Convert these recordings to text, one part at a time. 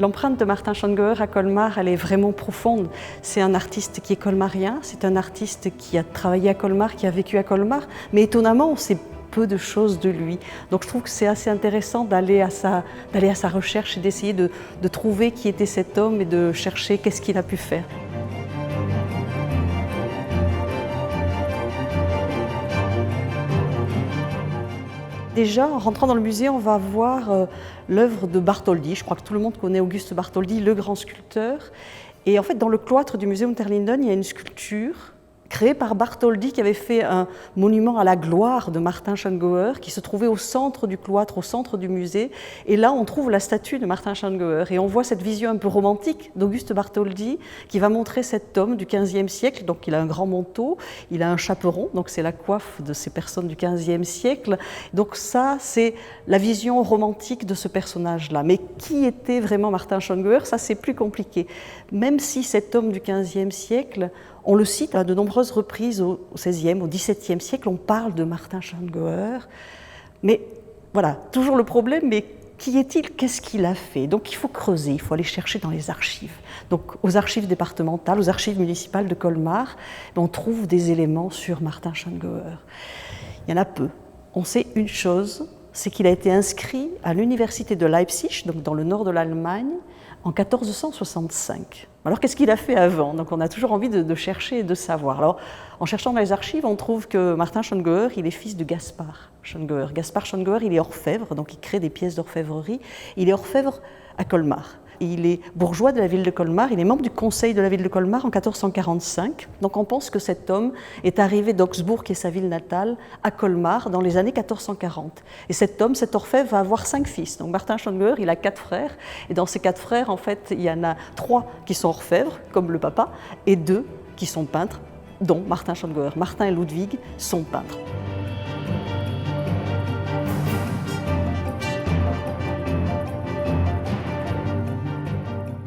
L'empreinte de Martin Schongauer à Colmar, elle est vraiment profonde. C'est un artiste qui est colmarien, c'est un artiste qui a travaillé à Colmar, qui a vécu à Colmar, mais étonnamment, on sait peu de choses de lui. Donc je trouve que c'est assez intéressant d'aller à sa recherche et d'essayer de trouver qui était cet homme et de chercher qu'est-ce qu'il a pu faire. Déjà, en rentrant dans le musée, on va voir l'œuvre de Bartholdi. Je crois que tout le monde connaît Auguste Bartholdi, le grand sculpteur. Et en fait, dans le cloître du musée Unterlinden, il y a une sculpture créée par Bartholdi qui avait fait un monument à la gloire de Martin Schongauer qui se trouvait au centre du cloître, au centre du musée. Et là, on trouve la statue de Martin Schongauer et on voit cette vision un peu romantique d'Auguste Bartholdi qui va montrer cet homme du XVe siècle. Donc, il a un grand manteau, il a un chaperon, donc c'est la coiffe de ces personnes du XVe siècle. Donc ça, c'est la vision romantique de ce personnage-là. Mais qui était vraiment Martin Schongauer? Ça, c'est plus compliqué. Même si cet homme du XVe siècle, on le cite à de nombreuses reprises au XVIe, au XVIIe siècle, on parle de Martin Schongauer. Mais voilà, toujours le problème, mais qui est-il? Qu'est-ce qu'il a fait? Donc il faut creuser, il faut aller chercher dans les archives. Donc aux archives départementales, aux archives municipales de Colmar, on trouve des éléments sur Martin Schongauer. Il y en a peu. On sait une chose, c'est qu'il a été inscrit à l'université de Leipzig, donc dans le nord de l'Allemagne, en 1465. Alors qu'est-ce qu'il a fait avant? Donc on a toujours envie de chercher et de savoir. Alors en cherchant dans les archives, on trouve que Martin Schongauer, il est fils de Gaspard Schongauer. Gaspard Schongauer, il est orfèvre, donc il crée des pièces d'orfèvrerie. Il est orfèvre à Colmar. Il est bourgeois de la ville de Colmar, il est membre du conseil de la ville de Colmar en 1445. Donc on pense que cet homme est arrivé d'Augsbourg, qui est sa ville natale, à Colmar dans les années 1440. Et cet homme, cet orfèvre, va avoir 5 fils. Donc Martin Schongauer, il a 4 frères. Et dans ces 4 frères, en fait, il y en a 3 qui sont orfèvres, comme le papa, et 2 qui sont peintres, dont Martin Schongauer. Martin et Ludwig sont peintres.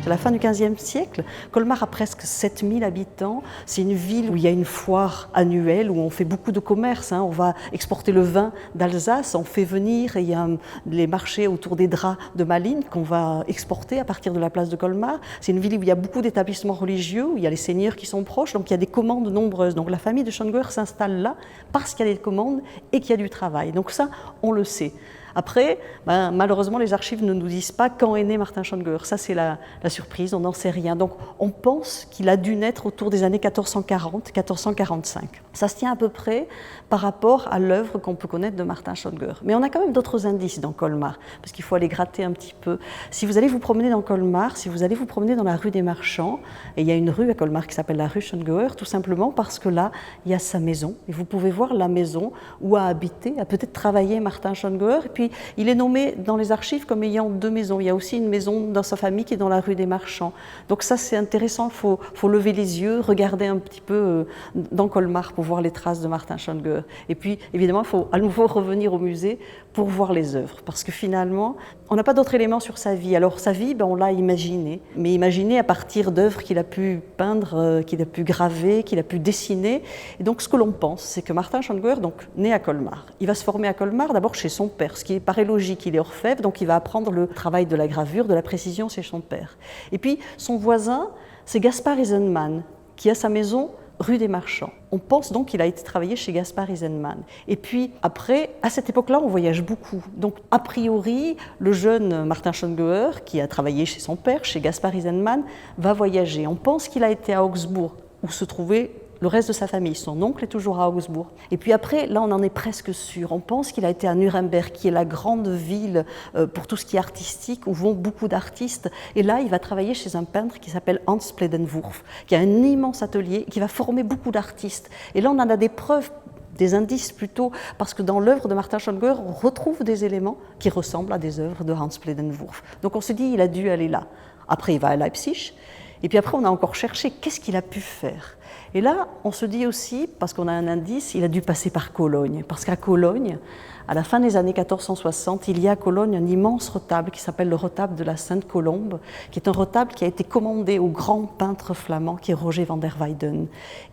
À la fin du XVe siècle, Colmar a presque 7000 habitants. C'est une ville où il y a une foire annuelle, où on fait beaucoup de commerce. On va exporter le vin d'Alsace, on fait venir, et il y a les marchés autour des draps de Malines qu'on va exporter à partir de la place de Colmar. C'est une ville où il y a beaucoup d'établissements religieux, où il y a les seigneurs qui sont proches, donc il y a des commandes nombreuses. Donc la famille de Schongauer s'installe là parce qu'il y a des commandes et qu'il y a du travail. Donc ça, on le sait. Après, malheureusement, les archives ne nous disent pas quand est né Martin Schongauer. Ça, c'est la surprise, on n'en sait rien. Donc, on pense qu'il a dû naître autour des années 1440-1445. Ça se tient à peu près par rapport à l'œuvre qu'on peut connaître de Martin Schongauer. Mais on a quand même d'autres indices dans Colmar, parce qu'il faut aller gratter un petit peu. Si vous allez vous promener dans Colmar, si vous allez vous promener dans la rue des Marchands, et il y a une rue à Colmar qui s'appelle la rue Schongauer, tout simplement parce que là, il y a sa maison. Et vous pouvez voir la maison où a habité, a peut-être travaillé Martin Schongauer. Et puis, il est nommé dans les archives comme ayant 2 maisons. Il y a aussi une maison dans sa famille qui est dans la rue des Marchands. Donc ça, c'est intéressant. Il faut lever les yeux, regarder un petit peu dans Colmar pour voir les traces de Martin Schongauer. Et puis, évidemment, il faut à nouveau revenir au musée pour voir les œuvres. Parce que finalement, on n'a pas d'autres éléments sur sa vie. Alors sa vie, on l'a imaginée. Mais imaginée à partir d'œuvres qu'il a pu peindre, qu'il a pu graver, qu'il a pu dessiner. Et donc ce que l'on pense, c'est que Martin Schongauer, donc né à Colmar, il va se former à Colmar d'abord chez son père, ce qui paraît logique. Il est orfèvre, donc il va apprendre le travail de la gravure, de la précision chez son père. Et puis son voisin, c'est Gaspard Eisenman, qui a sa maison rue des Marchands. On pense donc qu'il a été travaillé chez Gaspard Eisenman. Et puis après, à cette époque-là, on voyage beaucoup. Donc a priori, le jeune Martin Schongauer, qui a travaillé chez son père, chez Gaspard Eisenman, va voyager. On pense qu'il a été à Augsbourg, où se trouvait le reste de sa famille. Son oncle est toujours à Augsbourg. Et puis après, là, on en est presque sûr. On pense qu'il a été à Nuremberg, qui est la grande ville pour tout ce qui est artistique, où vont beaucoup d'artistes. Et là, il va travailler chez un peintre qui s'appelle Hans Pledenwurf, qui a un immense atelier, qui va former beaucoup d'artistes. Et là, on en a des preuves, des indices plutôt, parce que dans l'œuvre de Martin Schongauer, on retrouve des éléments qui ressemblent à des œuvres de Hans Pledenwurf. Donc on se dit, il a dû aller là. Après, il va à Leipzig. Et puis après, on a encore cherché qu'est-ce qu'il a pu faire. Et là, on se dit aussi, parce qu'on a un indice, il a dû passer par Cologne. Parce qu'à Cologne, à la fin des années 1460, il y a à Cologne un immense retable qui s'appelle le retable de la Sainte Colombe, qui est un retable qui a été commandé au grand peintre flamand qui est Roger van der Weyden.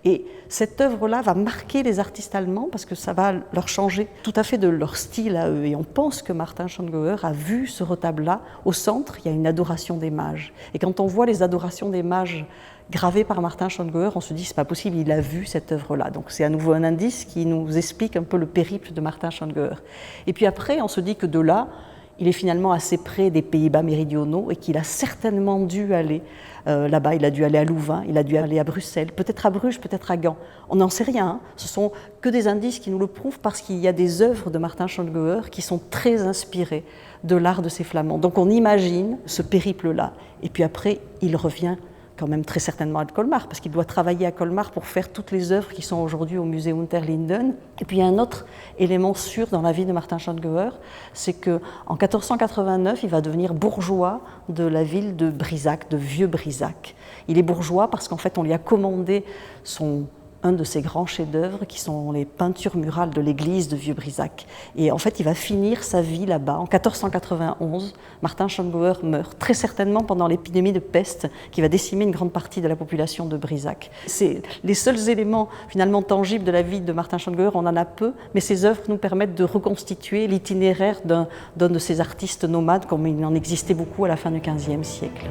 Et cette œuvre-là va marquer les artistes allemands parce que ça va leur changer tout à fait de leur style à eux. Et on pense que Martin Schongauer a vu ce retable-là. Au centre, il y a une adoration des mages. Et quand on voit les adorations des mages gravées par Martin Schongauer, on se dit c'est pas possible, il a vu cette œuvre-là. Donc c'est à nouveau un indice qui nous explique un peu le périple de Martin Schongauer. Et puis après, on se dit que de là, il est finalement assez près des Pays-Bas méridionaux et qu'il a certainement dû aller là-bas. Il a dû aller à Louvain, il a dû aller à Bruxelles, peut-être à Bruges, peut-être à Gand. On n'en sait rien. Hein. Ce sont que des indices qui nous le prouvent parce qu'il y a des œuvres de Martin Schongauer qui sont très inspirées de l'art de ces Flamands. Donc on imagine ce périple-là. Et puis après, il revient quand même très certainement à Colmar, parce qu'il doit travailler à Colmar pour faire toutes les œuvres qui sont aujourd'hui au musée Unterlinden. Et puis il y a un autre élément sûr dans la vie de Martin Schongauer, c'est qu'en 1489, il va devenir bourgeois de la ville de Brisac, de Vieux-Brisac. Il est bourgeois parce qu'en fait on lui a commandé un de ses grands chefs-d'œuvre qui sont les peintures murales de l'église de Vieux-Brisac. Et en fait, il va finir sa vie là-bas. En 1491, Martin Schongauer meurt, très certainement pendant l'épidémie de peste qui va décimer une grande partie de la population de Brisac. C'est les seuls éléments finalement tangibles de la vie de Martin Schongauer, on en a peu, mais ces œuvres nous permettent de reconstituer l'itinéraire d'un de ces artistes nomades, comme il en existait beaucoup à la fin du XVe siècle.